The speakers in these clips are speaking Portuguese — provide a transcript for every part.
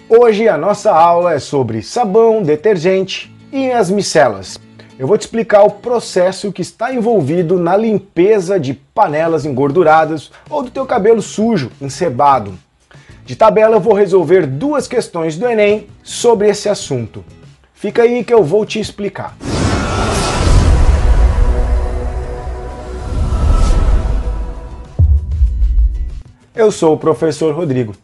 Hoje a nossa aula é sobre sabão, detergente e as micelas. Eu vou te explicar o processo que está envolvido na limpeza de panelas engorduradas ou do teu cabelo sujo, encebado. De tabela eu vou resolver duas questões do Enem sobre esse assunto. Fica aí que eu vou te explicar. Eu sou o professor Rodrigo.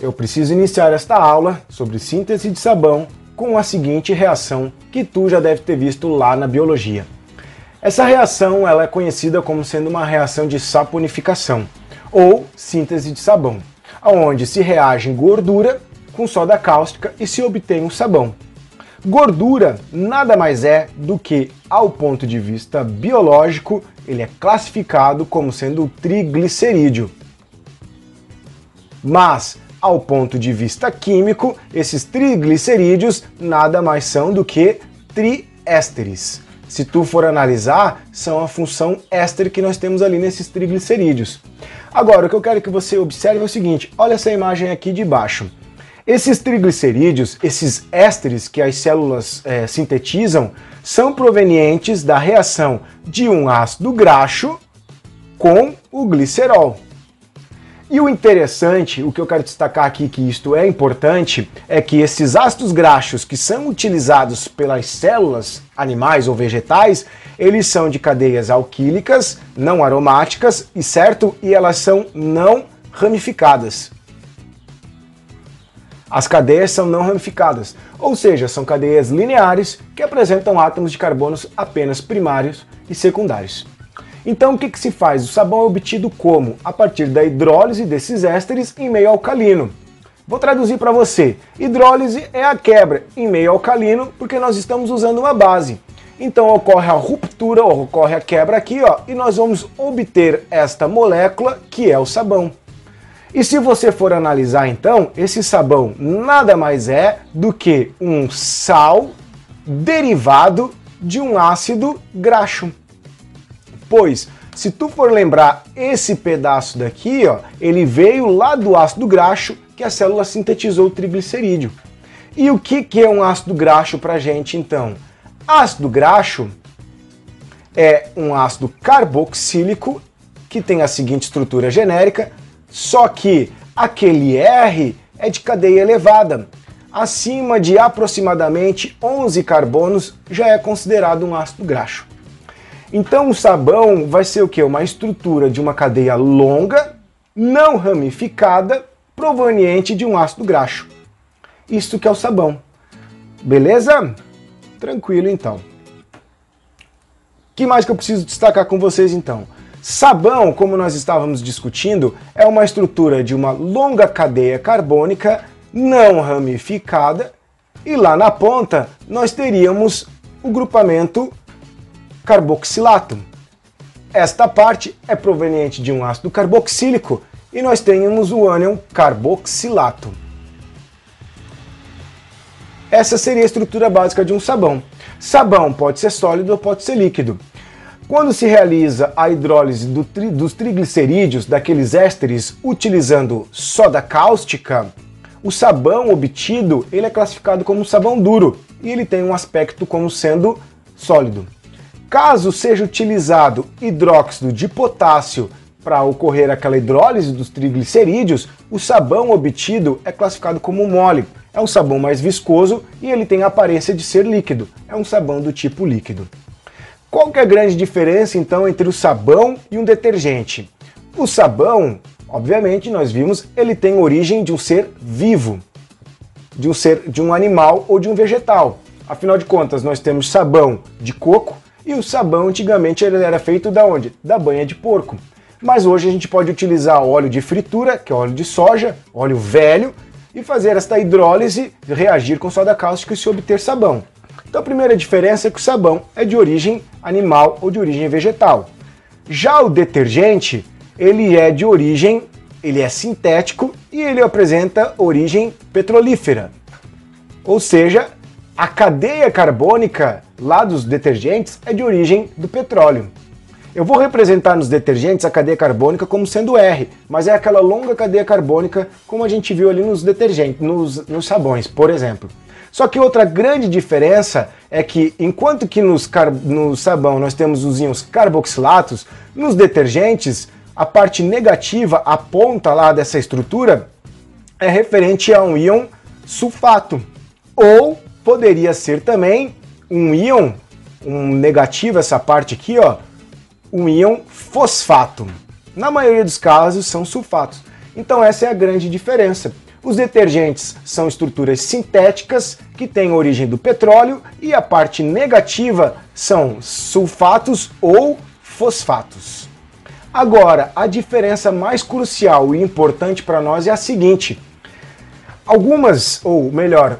Eu preciso iniciar esta aula sobre síntese de sabão com a seguinte reação que tu já deve ter visto lá na biologia. Essa reação ela é conhecida como sendo uma reação de saponificação ou síntese de sabão, onde se reage gordura com soda cáustica e se obtém um sabão. Gordura nada mais é do que, ao ponto de vista biológico, ele é classificado como sendo o triglicerídeo. Mas, ao ponto de vista químico, esses triglicerídeos nada mais são do que triésteres. Se tu for analisar, são a função éster que nós temos ali nesses triglicerídeos. Agora, o que eu quero que você observe é o seguinte, olha essa imagem aqui de baixo. Esses triglicerídeos, esses ésteres que as células sintetizam, são provenientes da reação de um ácido graxo com o glicerol. E o interessante, o que eu quero destacar aqui que isto é importante, é que esses ácidos graxos que são utilizados pelas células animais ou vegetais, eles são de cadeias alquílicas, não aromáticas, e elas são não ramificadas. As cadeias são não ramificadas, ou seja, são cadeias lineares que apresentam átomos de carbono apenas primários e secundários. Então o que se faz? O sabão é obtido como? A partir da hidrólise desses ésteres em meio alcalino. Vou traduzir para você. Hidrólise é a quebra em meio alcalino porque nós estamos usando uma base. Então ocorre a ruptura, ocorre a quebra aqui, ó, e nós vamos obter esta molécula que é o sabão. E se você for analisar então, esse sabão nada mais é do que um sal derivado de um ácido graxo. Pois, se tu for lembrar, esse pedaço daqui, ó, ele veio lá do ácido graxo que a célula sintetizou o triglicerídeo. E o que é um ácido graxo pra gente, então? Ácido graxo é um ácido carboxílico que tem a seguinte estrutura genérica, só que aquele R é de cadeia elevada. Acima de aproximadamente 11 carbonos já é considerado um ácido graxo. Então o sabão vai ser o quê? Uma estrutura de uma cadeia longa, não ramificada, proveniente de um ácido graxo. Isso que é o sabão. Beleza? Tranquilo então. O que mais que eu preciso destacar com vocês então? Sabão, como nós estávamos discutindo, é uma estrutura de uma longa cadeia carbônica não ramificada e lá na ponta nós teríamos o grupamento carboxilato. Esta parte é proveniente de um ácido carboxílico e nós temos o ânion carboxilato. Essa seria a estrutura básica de um sabão. Sabão pode ser sólido ou pode ser líquido. Quando se realiza a hidrólise dos triglicerídeos, daqueles ésteres, utilizando soda cáustica, o sabão obtido ele é classificado como sabão duro e ele tem um aspecto como sendo sólido. Caso seja utilizado hidróxido de potássio para ocorrer aquela hidrólise dos triglicerídeos, o sabão obtido é classificado como mole. É um sabão mais viscoso e ele tem a aparência de ser líquido. É um sabão do tipo líquido. Qual que é a grande diferença então entre o sabão e um detergente? O sabão, obviamente, nós vimos, ele tem origem de um ser vivo, de um animal ou de um vegetal. Afinal de contas, nós temos sabão de coco, e o sabão antigamente ele era feito da onde? Da banha de porco. Mas hoje a gente pode utilizar óleo de fritura, que é óleo de soja, óleo velho, e fazer esta hidrólise, reagir com soda cáustica e se obter sabão. Então a primeira diferença é que o sabão é de origem animal ou de origem vegetal. Já o detergente, ele é sintético e ele apresenta origem petrolífera. Ou seja, a cadeia carbônica lá dos detergentes é de origem do petróleo. Eu vou representar nos detergentes a cadeia carbônica como sendo R, mas é aquela longa cadeia carbônica como a gente viu ali nos detergentes, nos sabões, por exemplo. Só que outra grande diferença é que, enquanto que no sabão nós temos os íons carboxilatos, nos detergentes, a parte negativa, a ponta lá dessa estrutura, é referente a um íon sulfato. Ou poderia ser também um íon, um negativo, essa parte aqui, ó, um íon fosfato. Na maioria dos casos são sulfatos. Então essa é a grande diferença. Os detergentes são estruturas sintéticas que têm origem do petróleo e a parte negativa são sulfatos ou fosfatos. Agora, a diferença mais crucial e importante para nós é a seguinte: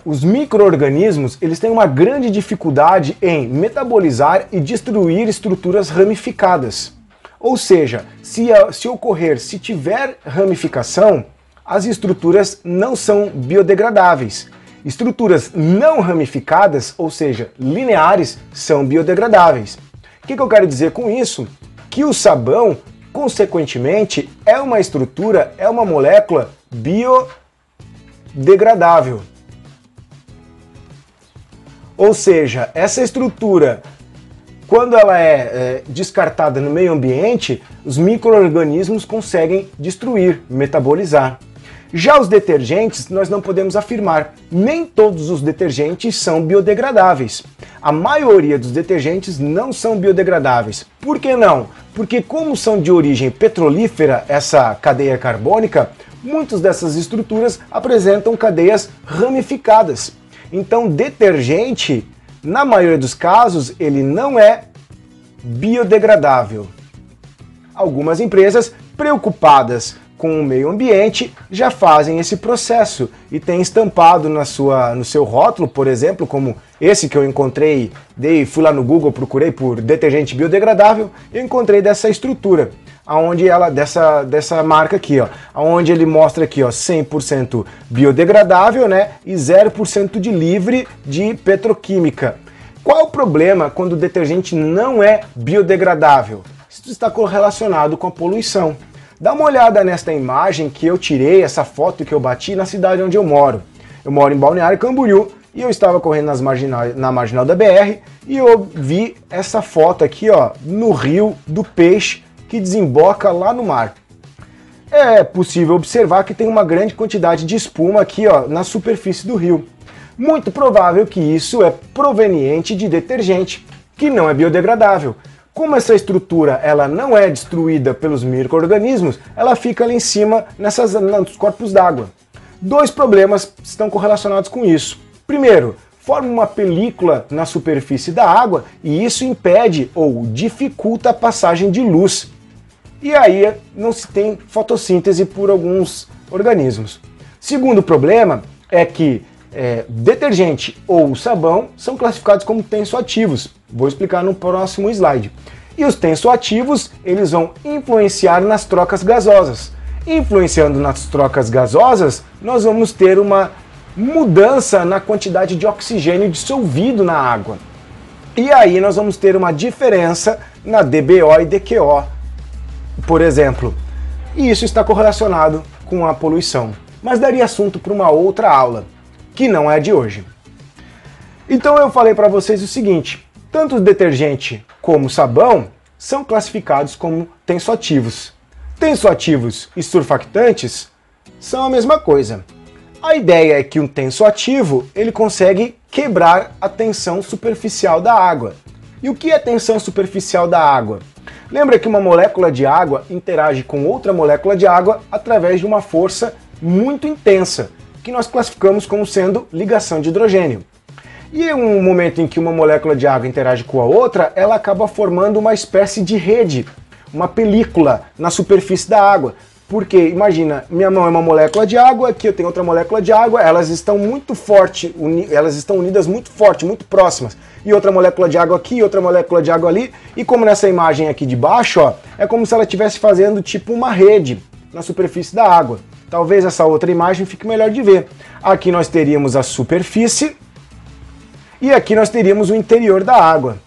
os micro-organismos, eles têm uma grande dificuldade em metabolizar e destruir estruturas ramificadas. Ou seja, se tiver ramificação, as estruturas não são biodegradáveis. Estruturas não ramificadas, ou seja, lineares, são biodegradáveis. O que eu quero dizer com isso? Que o consequentemente, é uma estrutura, é uma molécula biodegradável. Ou seja, essa estrutura, quando ela é descartada no meio ambiente, os micro-organismos conseguem destruir, metabolizar. Já os detergentes, nós não podemos afirmar. Nem todos os detergentes são biodegradáveis. A maioria dos detergentes não são biodegradáveis. Por que não? Porque como são de origem petrolífera, essa cadeia carbônica, muitas dessas estruturas apresentam cadeias ramificadas. Então, detergente, na maioria dos casos, ele não é biodegradável. Algumas empresas preocupadas com o meio ambiente já fazem esse processo e tem estampado no seu rótulo, por exemplo, como esse que eu encontrei, fui lá no Google, procurei por detergente biodegradável e eu encontrei dessa estrutura, dessa marca aqui, ó, onde ele mostra aqui, ó, 100% biodegradável, né, e 0% de livre de petroquímica. Qual o problema quando o detergente não é biodegradável? Isso está correlacionado com a poluição. Dá uma olhada nesta imagem que eu tirei, essa foto que eu bati na cidade onde eu moro. Eu moro em Balneário Camboriú e eu estava correndo na marginal da BR e eu vi essa foto aqui, ó, no Rio do Peixe que desemboca lá no mar. É possível observar que tem uma grande quantidade de espuma aqui, ó, na superfície do rio. Muito provável que isso é proveniente de detergente, que não é biodegradável. Como essa estrutura ela não é destruída pelos micro-organismos, ela fica ali em cima nos corpos d'água. Dois problemas estão correlacionados com isso. Primeiro, forma uma película na superfície da água e isso impede ou dificulta a passagem de luz. E aí não se tem fotossíntese por alguns organismos. Segundo problema é que detergente ou sabão são classificados como tensoativos. Vou explicar no próximo slide. E os tensoativos, eles vão influenciar nas trocas gasosas. Influenciando nas trocas gasosas, nós vamos ter uma mudança na quantidade de oxigênio dissolvido na água. E aí nós vamos ter uma diferença na DBO e DQO, por exemplo. E isso está correlacionado com a poluição. Mas daria assunto para uma outra aula, que não é a de hoje. Então eu falei para vocês o seguinte: tanto o detergente como o sabão são classificados como tensoativos. Tensoativos e surfactantes são a mesma coisa. A ideia é que um tensoativo ele consegue quebrar a tensão superficial da água. E o que é tensão superficial da água? Lembra que uma molécula de água interage com outra molécula de água através de uma força muito intensa, que nós classificamos como sendo ligação de hidrogênio. E em um momento em que uma molécula de água interage com a outra, ela acaba formando uma espécie de rede, uma película na superfície da água. Porque, imagina, minha mão é uma molécula de água, aqui eu tenho outra molécula de água, elas estão muito forte, elas estão unidas muito forte, muito próximas. E outra molécula de água aqui, outra molécula de água ali. E como nessa imagem aqui de baixo, ó, é como se ela estivesse fazendo tipo uma rede na superfície da água. Talvez essa outra imagem fique melhor de ver. Aqui nós teríamos a superfície e aqui nós teríamos o interior da água.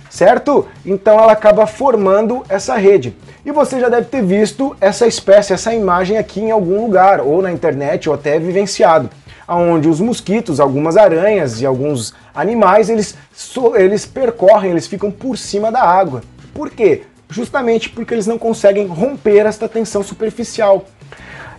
certo? Então ela acaba formando essa rede. E você já deve ter visto essa espécie, essa imagem aqui em algum lugar, ou na internet, ou até vivenciado, onde os mosquitos, algumas aranhas e alguns animais, eles percorrem, eles ficam por cima da água. Por quê? Justamente porque eles não conseguem romper esta tensão superficial.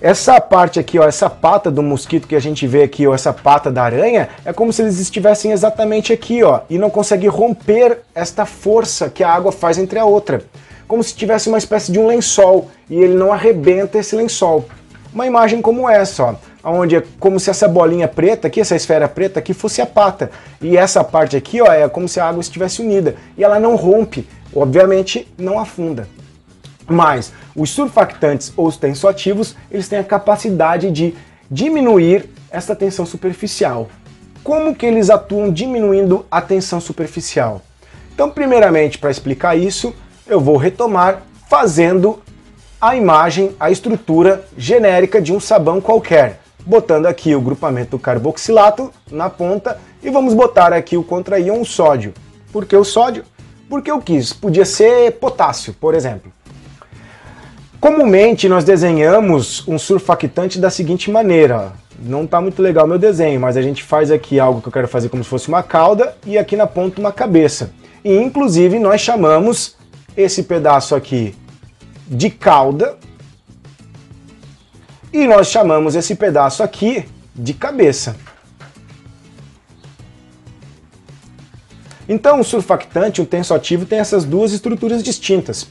Essa parte aqui, ó, essa pata do mosquito que a gente vê aqui, ó, essa pata da aranha, é como se eles estivessem exatamente aqui, ó, e não conseguem romper esta força que a água faz entre a outra. Como se tivesse uma espécie de um lençol, e ele não arrebenta esse lençol. Uma imagem como essa, ó, onde é como se essa bolinha preta aqui, essa esfera preta aqui, fosse a pata. E essa parte aqui, ó, é como se a água estivesse unida. E ela não rompe, obviamente não afunda. Mas os surfactantes ou os tensoativos, eles têm a capacidade de diminuir essa tensão superficial. Como que eles atuam diminuindo a tensão superficial? Então, primeiramente, para explicar isso, eu vou retomar fazendo a imagem, a estrutura genérica de um sabão qualquer. Botando aqui o grupamento do carboxilato na ponta e vamos botar aqui o contraíon, o sódio. Por que o sódio? Porque eu quis. Podia ser potássio, por exemplo. Comumente nós desenhamos um surfactante da seguinte maneira. Não está muito legal meu desenho, mas a gente faz aqui algo que eu quero fazer como se fosse uma cauda e aqui na ponta uma cabeça. E inclusive nós chamamos esse pedaço aqui de cauda e nós chamamos esse pedaço aqui de cabeça. Então o surfactante, o tensoativo, tem essas duas estruturas distintas.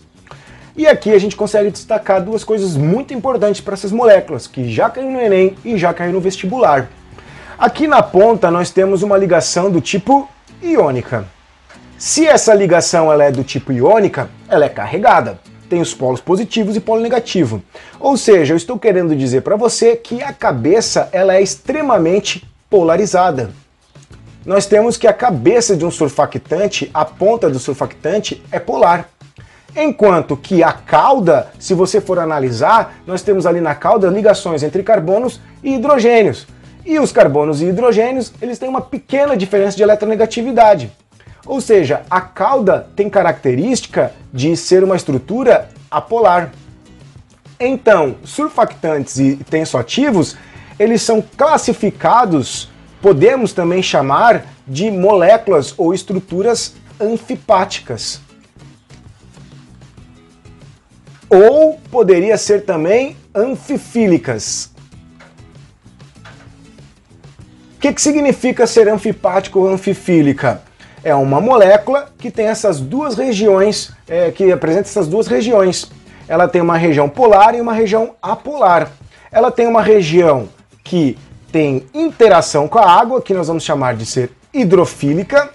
E aqui a gente consegue destacar duas coisas muito importantes para essas moléculas, que já caiu no Enem e já caiu no vestibular. Aqui na ponta nós temos uma ligação do tipo iônica. Se essa ligação ela é do tipo iônica, ela é carregada. Tem os polos positivos e polo negativo. Ou seja, eu estou querendo dizer para você que a cabeça ela é extremamente polarizada. Nós temos que a cabeça de um surfactante, a ponta do surfactante, é polar. Enquanto que a cauda, se você for analisar, nós temos ali na cauda ligações entre carbonos e hidrogênios. E os carbonos e hidrogênios, eles têm uma pequena diferença de eletronegatividade. Ou seja, a cauda tem característica de ser uma estrutura apolar. Então, surfactantes e tensoativos, eles são classificados, podemos também chamar de moléculas ou estruturas anfipáticas. Ou poderia ser também anfifílicas. O que significa ser anfipático ou anfifílica? É uma molécula que tem essas duas regiões, que apresenta essas duas regiões. Ela tem uma região polar e uma região apolar. Ela tem uma região que tem interação com a água, que nós vamos chamar de ser hidrofílica,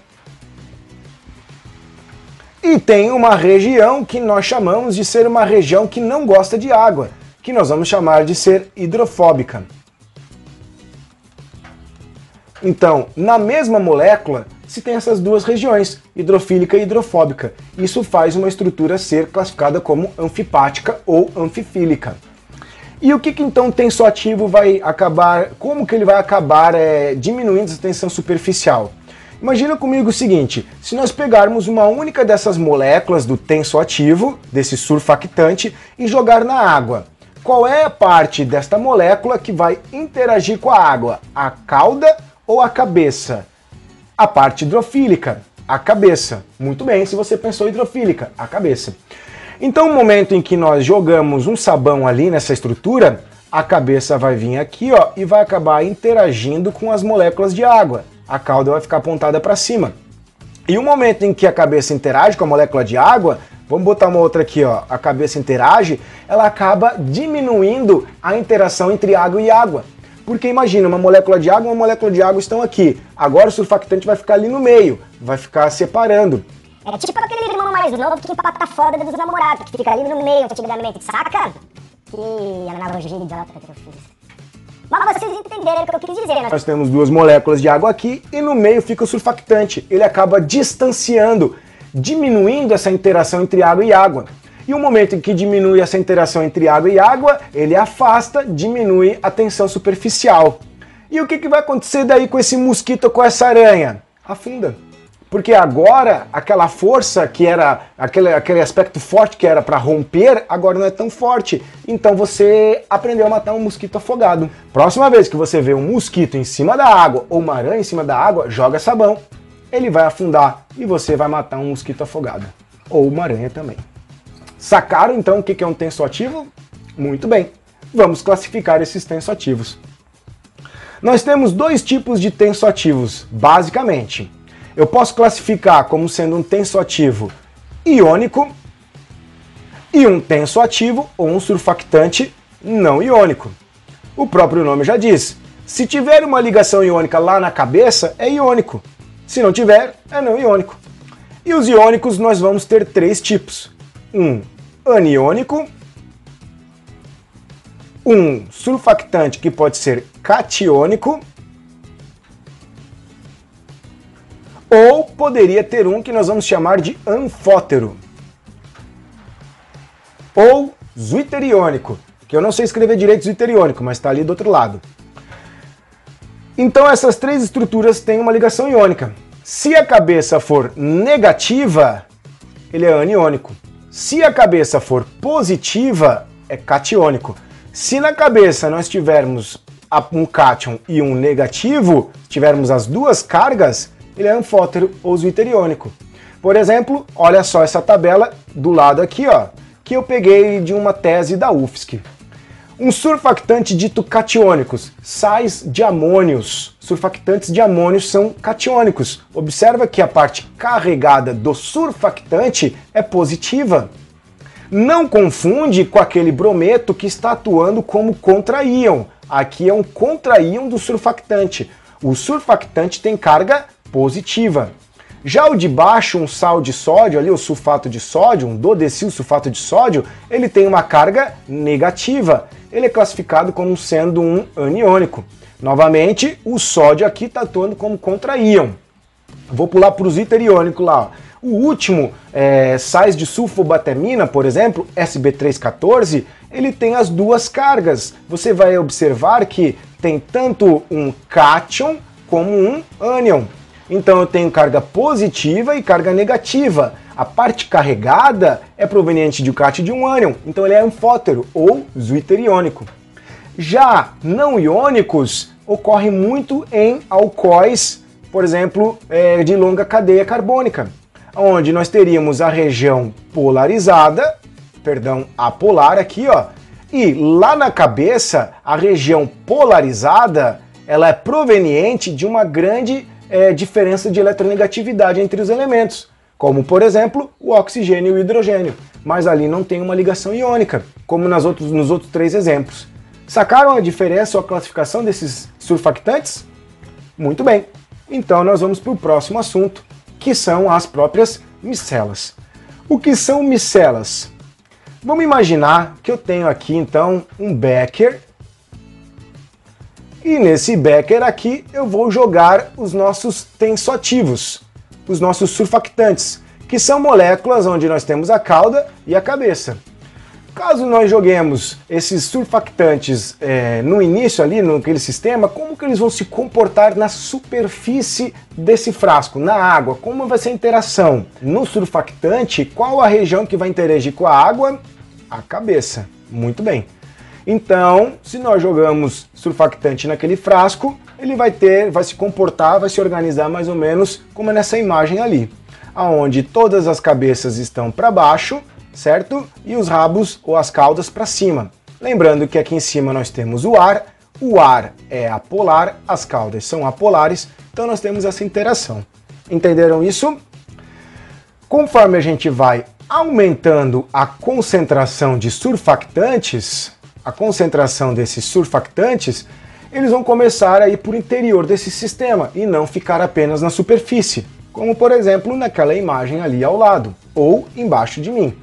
e tem uma região que nós chamamos de ser uma região que não gosta de água, que nós vamos chamar de ser hidrofóbica. Então, na mesma molécula, se tem essas duas regiões, hidrofílica e hidrofóbica. Isso faz uma estrutura ser classificada como anfipática ou anfifílica. E o que então o tensoativo vai acabar, como que ele vai acabar diminuindo essa tensão superficial? Imagina comigo o seguinte, se nós pegarmos uma única dessas moléculas do tensoativo, desse surfactante, e jogar na água, qual é a parte desta molécula que vai interagir com a água? A cauda ou a cabeça? A parte hidrofílica, a cabeça. Muito bem, se você pensou hidrofílica, a cabeça. Então, no momento em que nós jogamos um sabão ali nessa estrutura, a cabeça vai vir aqui, ó, e vai acabar interagindo com as moléculas de água. A cauda vai ficar apontada para cima. E o momento em que a cabeça interage com a molécula de água, vamos botar uma outra aqui, ó, a cabeça interage, ela acaba diminuindo a interação entre água e água. Porque imagina, uma molécula de água e uma molécula de água estão aqui. Agora o surfactante vai ficar ali no meio, vai ficar separando. É tipo aquele irmão mais novo que empata fora dos namorados, que fica ali no meio antigamente, saca? Que analogia idiota que eu fiz. Mas vocês entenderam o que eu quis dizer, né? Nós temos duas moléculas de água aqui e no meio fica o surfactante. Ele acaba distanciando, diminuindo essa interação entre água e água. E o momento em que diminui essa interação entre água e água, ele afasta, diminui a tensão superficial. E o que vai acontecer daí com esse mosquito, com essa aranha? Afunda. Porque agora aquela força que era, aquele aspecto forte que era para romper, agora não é tão forte. Então você aprendeu a matar um mosquito afogado. Próxima vez que você vê um mosquito em cima da água ou uma aranha em cima da água, joga sabão. Ele vai afundar e você vai matar um mosquito afogado. Ou uma aranha também. Sacaram então o que é um tensoativo? Muito bem. Vamos classificar esses tensoativos. Nós temos dois tipos de tensoativos, basicamente. Eu posso classificar como sendo um tensoativo iônico e um tensoativo ou um surfactante não iônico. O próprio nome já diz. Se tiver uma ligação iônica lá na cabeça, é iônico. Se não tiver, é não iônico. E os iônicos nós vamos ter três tipos. Um aniônico, um surfactante que pode ser catiônico, ou poderia ter um que nós vamos chamar de anfótero, ou zwitteriônico, que eu não sei escrever direito zwitteriônico, mas está ali do outro lado. Então essas três estruturas têm uma ligação iônica. Se a cabeça for negativa, ele é aniônico. Se a cabeça for positiva, é catiônico. Se na cabeça nós tivermos um cátion e um negativo, tivermos as duas cargas, ele é anfótero ou zwitteriônico. Por exemplo, olha só essa tabela do lado aqui, ó, que eu peguei de uma tese da UFSC. Um surfactante dito catiônicos, sais de amônios. Surfactantes de amônios são catiônicos. Observa que a parte carregada do surfactante é positiva. Não confunde com aquele brometo que está atuando como contraíon. Aqui é um contraíon do surfactante. O surfactante tem carga positiva. Já o de baixo, um sal de sódio, ali o sulfato de sódio, um dodecil sulfato de sódio, ele tem uma carga negativa. Ele é classificado como sendo um aniônico. Novamente, o sódio aqui está atuando como contraíon. Vou pular para o zwitteriônico lá, ó. O último, sais de sulfobatamina, por exemplo, SB314, ele tem as duas cargas. Você vai observar que tem tanto um cátion como um ânion. Então eu tenho carga positiva e carga negativa. A parte carregada é proveniente de um cátion e de um ânion, então ele é anfótero ou zwitteriônico. Já não iônicos ocorre muito em alcoóis, por exemplo, de longa cadeia carbônica, onde nós teríamos a região polarizada, apolar aqui, ó, e lá na cabeça a região polarizada ela é proveniente de uma grande diferença de eletronegatividade entre os elementos, como por exemplo o oxigênio e o hidrogênio, mas ali não tem uma ligação iônica, como nos outros três exemplos. Sacaram a diferença ou a classificação desses surfactantes? Muito bem, então nós vamos para o próximo assunto, que são as próprias micelas. O que são micelas? Vamos imaginar que eu tenho aqui então um becker, e nesse becker aqui eu vou jogar os nossos tensoativos, os nossos surfactantes, que são moléculas onde nós temos a cauda e a cabeça. Caso nós joguemos esses surfactantes no início ali, naquele sistema, como que eles vão se comportar na superfície desse frasco, na água? Como vai ser a interação? No surfactante, qual a região que vai interagir com a água? A cabeça. Muito bem. Então, se nós jogamos surfactante naquele frasco, ele vai se comportar, vai se organizar mais ou menos como nessa imagem ali, aonde todas as cabeças estão para baixo, certo? E os rabos ou as caudas para cima. Lembrando que aqui em cima nós temos o ar é apolar, as caudas são apolares, então nós temos essa interação. Entenderam isso? Conforme a gente vai aumentando a concentração de surfactantes, a concentração desses surfactantes, eles vão começar a ir por interior desse sistema e não ficar apenas na superfície, como por exemplo naquela imagem ali ao lado, ou embaixo de mim.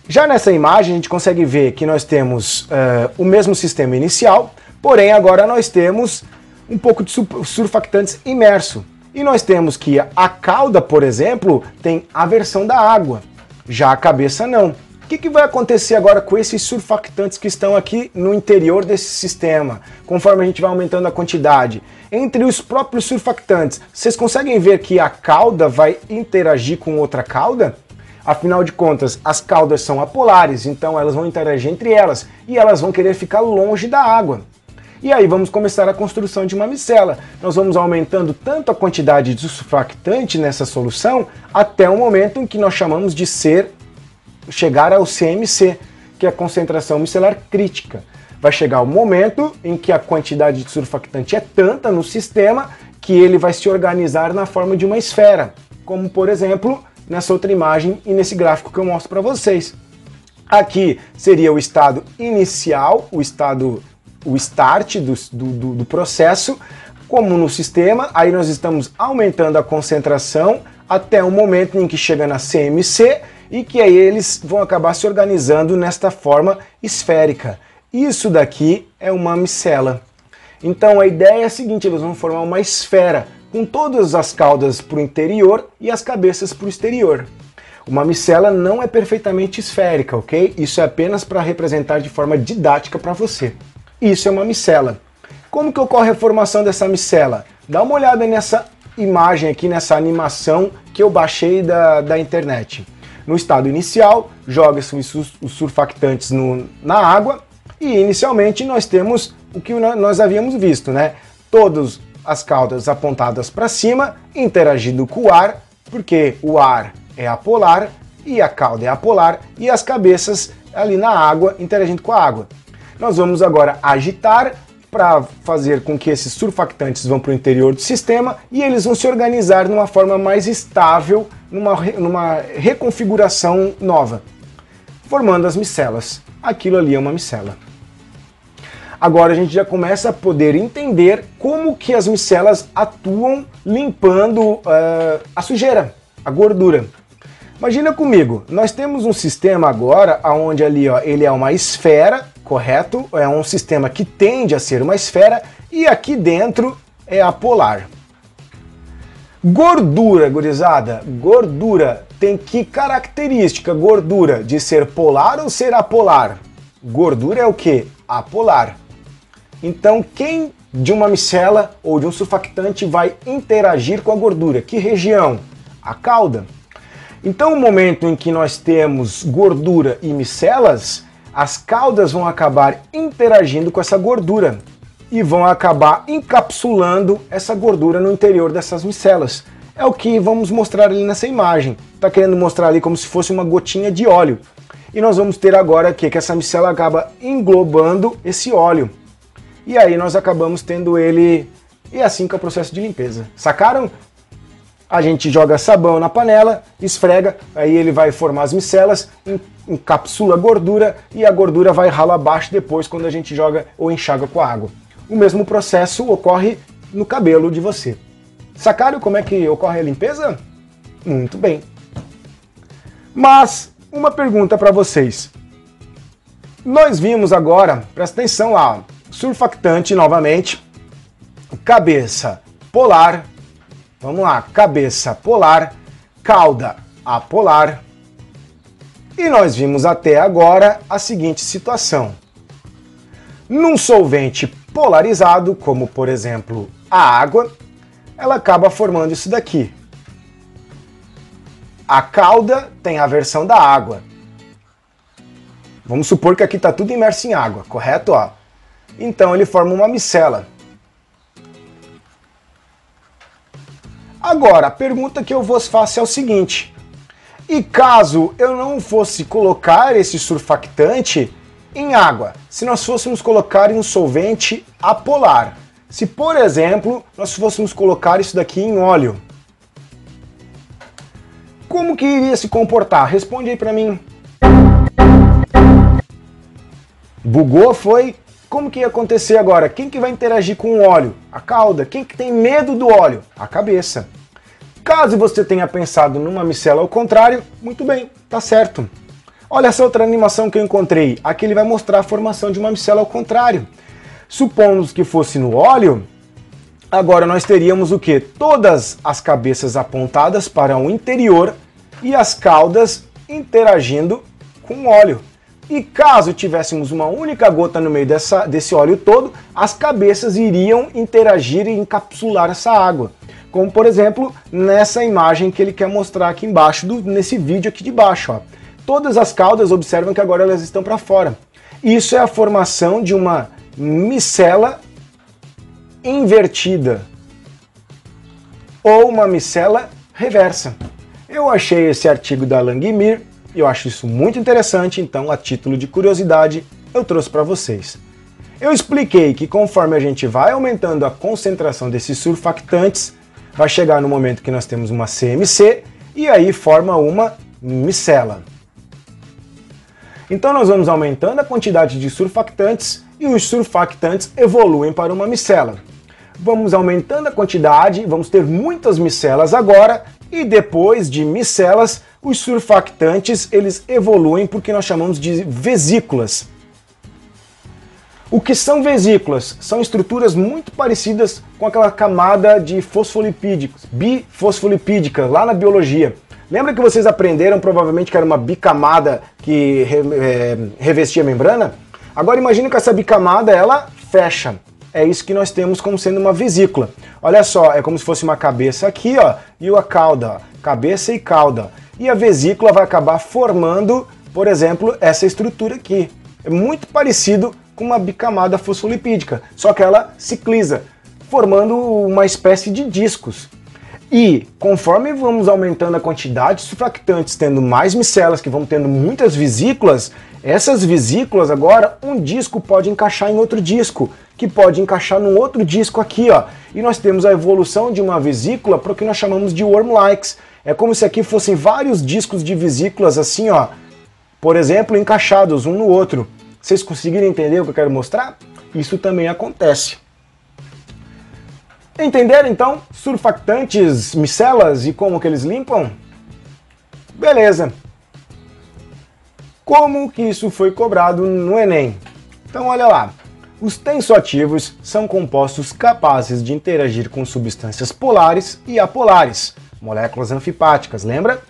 Já nessa imagem a gente consegue ver que nós temos o mesmo sistema inicial, porém agora nós temos um pouco de surfactantes imerso. E nós temos que a cauda, por exemplo, tem aversão da água, já a cabeça não. O que vai acontecer agora com esses surfactantes que estão aqui no interior desse sistema, conforme a gente vai aumentando a quantidade? Entre os próprios surfactantes, vocês conseguem ver que a cauda vai interagir com outra cauda? Afinal de contas, as caudas são apolares, então elas vão interagir entre elas e elas vão querer ficar longe da água. E aí vamos começar a construção de uma micela. Nós vamos aumentando tanto a quantidade de surfactante nessa solução até o momento em que nós chamamos de chegar ao CMC, que é a concentração micelar crítica. Vai chegar o momento em que a quantidade de surfactante é tanta no sistema que ele vai se organizar na forma de uma esfera, como por exemplo nessa outra imagem e nesse gráfico que eu mostro para vocês. Aqui seria o estado inicial, o start do processo, como no sistema. Aí nós estamos aumentando a concentração até o momento em que chega na CMC e que aí eles vão acabar se organizando nesta forma esférica. Isso daqui é uma micela. Então a ideia é a seguinte, eles vão formar uma esfera com todas as caudas para o interior e as cabeças para o exterior. Uma micela não é perfeitamente esférica, ok? Isso é apenas para representar de forma didática para você. Isso é uma micela. Como que ocorre a formação dessa micela? Dá uma olhada nessa imagem aqui, nessa animação que eu baixei da internet. No estado inicial, joga-se os surfactantes na água e inicialmente nós temos o que nós havíamos visto, né? Todas as caudas apontadas para cima, interagindo com o ar, porque o ar é apolar e a cauda é apolar, e as cabeças ali na água interagindo com a água. Nós vamos agora agitar para fazer com que esses surfactantes vão para o interior do sistema e eles vão se organizar numa forma mais estável, numa reconfiguração nova, formando as micelas. Aquilo ali é uma micela. Agora a gente já começa a poder entender como que as micelas atuam limpando a sujeira, a gordura. Imagina comigo, nós temos um sistema agora onde ali ele é uma esfera, correto? É um sistema que tende a ser uma esfera e aqui dentro é apolar. Gordura, gurizada, gordura tem que característica? Gordura de ser polar ou ser apolar? Gordura é o que? Apolar. Então quem de uma micela ou de um surfactante vai interagir com a gordura? Que região? A cauda. Então o momento em que nós temos gordura e micelas, as caudas vão acabar interagindo com essa gordura e vão acabar encapsulando essa gordura no interior dessas micelas. É o que vamos mostrar ali nessa imagem. Está querendo mostrar ali como se fosse uma gotinha de óleo. E nós vamos ter agora que essa micela acaba englobando esse óleo. E aí nós acabamos tendo ele... E assim que é o processo de limpeza. Sacaram? A gente joga sabão na panela, esfrega, aí ele vai formar as micelas, encapsula a gordura e a gordura vai ralo abaixo depois quando a gente joga ou enxaga com a água. O mesmo processo ocorre no cabelo de você. Sacaram como é que ocorre a limpeza? Muito bem. Mas, uma pergunta para vocês. Nós vimos agora, presta atenção lá, surfactante novamente, cabeça polar, vamos lá, cabeça polar, cauda apolar. E nós vimos até agora a seguinte situação. Num solvente polarizado, como por exemplo a água, ela acaba formando isso daqui. A cauda tem a versão da água. Vamos supor que aqui está tudo imerso em água, correto? Ó. Então ele forma uma micela. Agora, a pergunta que eu vos faço é o seguinte. E caso eu não fosse colocar esse surfactante em água, se nós fôssemos colocar em um solvente apolar, se por exemplo nós fôssemos colocar isso daqui em óleo, como que iria se comportar? Responde aí pra mim. Bugou, foi? Como que ia acontecer agora? Quem que vai interagir com o óleo? A cauda. Quem que tem medo do óleo? A cabeça. Caso você tenha pensado numa micela ao contrário, muito bem, tá certo. Olha essa outra animação que eu encontrei. Aqui ele vai mostrar a formação de uma micela ao contrário. Supondo que fosse no óleo, agora nós teríamos o quê? Todas as cabeças apontadas para o interior e as caudas interagindo com óleo. E caso tivéssemos uma única gota no meio desse óleo todo, as cabeças iriam interagir e encapsular essa água. Como, por exemplo, nessa imagem que ele quer mostrar aqui embaixo, nesse vídeo aqui de baixo. Ó. Todas as caudas, observam que agora elas estão para fora. Isso é a formação de uma micela invertida ou uma micela reversa. Eu achei esse artigo da Langmuir e eu acho isso muito interessante, então a título de curiosidade eu trouxe para vocês. Eu expliquei que conforme a gente vai aumentando a concentração desses surfactantes, vai chegar no momento que nós temos uma CMC e aí forma uma micela. Então nós vamos aumentando a quantidade de surfactantes e os surfactantes evoluem para uma micela. Vamos aumentando a quantidade, vamos ter muitas micelas agora e depois de micelas, os surfactantes eles evoluem porque nós chamamos de vesículas. O que são vesículas? São estruturas muito parecidas com aquela camada de fosfolipídicos, bifosfolipídica, lá na biologia. Lembra que vocês aprenderam provavelmente que era uma bicamada que revestia a membrana? Agora imagine que essa bicamada ela fecha. É isso que nós temos como sendo uma vesícula. Olha só, é como se fosse uma cabeça aqui, ó, e a cauda, ó, cabeça e cauda. E a vesícula vai acabar formando, por exemplo, essa estrutura aqui. É muito parecido com uma bicamada fosfolipídica, só que ela cicliza, formando uma espécie de discos. E conforme vamos aumentando a quantidade de surfactantes, tendo mais micelas, que vão tendo muitas vesículas, essas vesículas agora, um disco pode encaixar em outro disco, que pode encaixar num outro disco aqui, ó. E nós temos a evolução de uma vesícula para o que nós chamamos de worm-likes. É como se aqui fossem vários discos de vesículas assim, ó, por exemplo, encaixados um no outro. Vocês conseguiram entender o que eu quero mostrar? Isso também acontece. Entenderam então surfactantes, micelas e como que eles limpam? Beleza. Como que isso foi cobrado no Enem? Então olha lá. Os tensoativos são compostos capazes de interagir com substâncias polares e apolares, moléculas anfipáticas, lembra?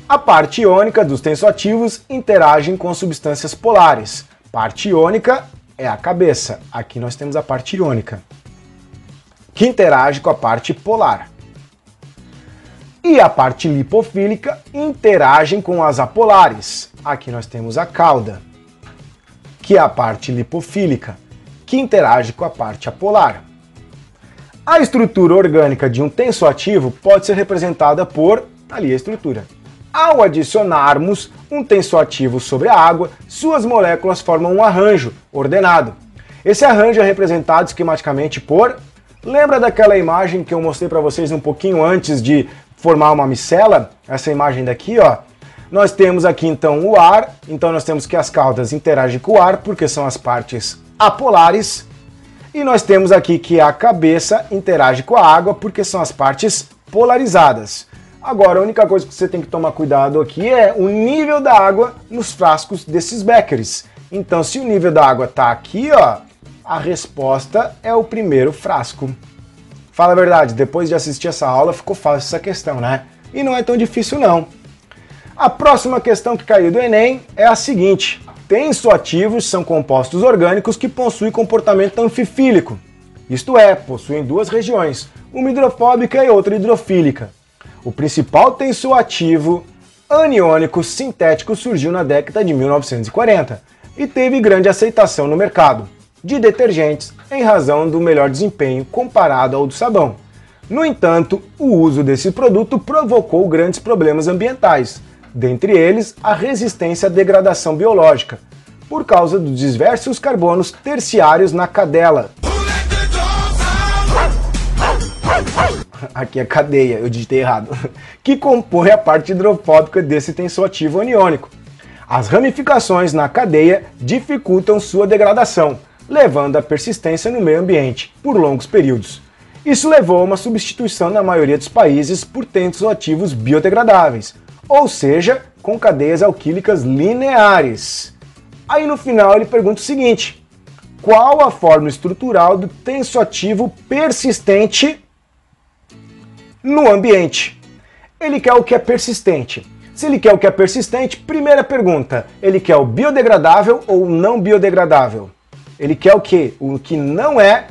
A parte iônica dos tensoativos interagem com substâncias polares. Parte iônica é a cabeça. Aqui nós temos a parte iônica, que interage com a parte polar. E a parte lipofílica interagem com as apolares. Aqui nós temos a cauda, que é a parte lipofílica, que interage com a parte apolar. A estrutura orgânica de um tensoativo pode ser representada por, ali a estrutura. Ao adicionarmos um tensoativo sobre a água, suas moléculas formam um arranjo ordenado. Esse arranjo é representado esquematicamente por... Lembra daquela imagem que eu mostrei para vocês um pouquinho antes de formar uma micela? Essa imagem daqui, ó. Nós temos aqui então o ar, então nós temos que as caudas interagem com o ar, porque são as partes apolares, e nós temos aqui que a cabeça interage com a água, porque são as partes polarizadas. Agora, a única coisa que você tem que tomar cuidado aqui é o nível da água nos frascos desses beckers. Então, se o nível da água está aqui, ó, a resposta é o primeiro frasco. Fala a verdade, depois de assistir essa aula ficou fácil essa questão, né? E não é tão difícil não. A próxima questão que caiu do Enem é a seguinte. Tensoativos são compostos orgânicos que possuem comportamento anfifílico. Isto é, possuem duas regiões, uma hidrofóbica e outra hidrofílica. O principal tensoativo aniônico sintético surgiu na década de 1940 e teve grande aceitação no mercado de detergentes em razão do melhor desempenho comparado ao do sabão. No entanto, o uso desse produto provocou grandes problemas ambientais, dentre eles a resistência à degradação biológica, por causa dos diversos carbonos terciários na cadela. Aqui é cadeia, eu digitei errado. Que compõe a parte hidrofóbica desse tensoativo aniônico. As ramificações na cadeia dificultam sua degradação, levando à persistência no meio ambiente por longos períodos. Isso levou a uma substituição na maioria dos países por tensoativos biodegradáveis, ou seja, com cadeias alquílicas lineares. Aí no final ele pergunta o seguinte: qual a forma estrutural do tensoativo persistente no ambiente? Ele quer o que é persistente. Se ele quer o que é persistente, primeira pergunta, ele quer o biodegradável ou o não biodegradável? Ele quer o quê? O que não é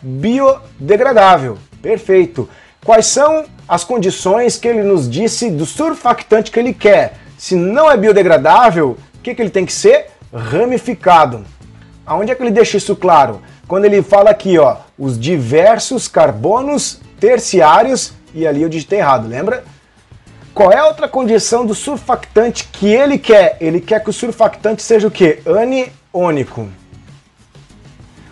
biodegradável. Perfeito. Quais são as condições que ele nos disse do surfactante que ele quer? Se não é biodegradável, o que ele tem que ser? Ramificado. Aonde é que ele deixa isso claro? Quando ele fala aqui, ó, os diversos carbonos terciários, e ali eu digitei errado, lembra? Qual é a outra condição do surfactante que ele quer? Ele quer que o surfactante seja o quê? Aniônico.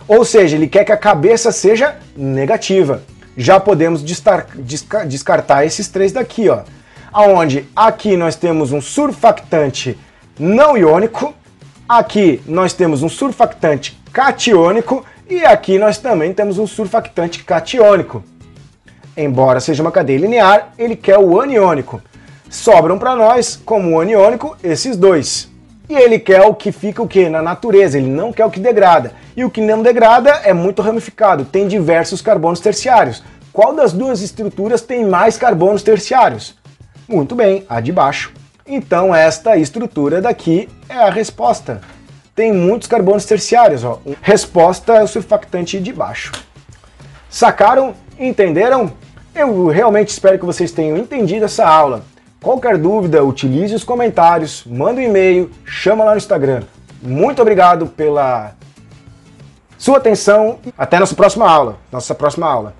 Ou seja, ele quer que a cabeça seja negativa. Já podemos descartar esses três daqui, ó. Aonde aqui nós temos um surfactante não iônico, aqui nós temos um surfactante catiônico e aqui nós também temos um surfactante catiônico. Embora seja uma cadeia linear, ele quer o aniônico. Sobram para nós, como o aniônico, esses dois. E ele quer o que fica o quê? Na natureza, ele não quer o que degrada. E o que não degrada é muito ramificado, tem diversos carbonos terciários. Qual das duas estruturas tem mais carbonos terciários? Muito bem, a de baixo. Então esta estrutura daqui é a resposta. Tem muitos carbonos terciários, ó. Resposta é o surfactante de baixo. Sacaram? Entenderam? Eu realmente espero que vocês tenham entendido essa aula. Qualquer dúvida, utilize os comentários, manda um e-mail, chama lá no Instagram. Muito obrigado pela sua atenção. Até nossa próxima aula.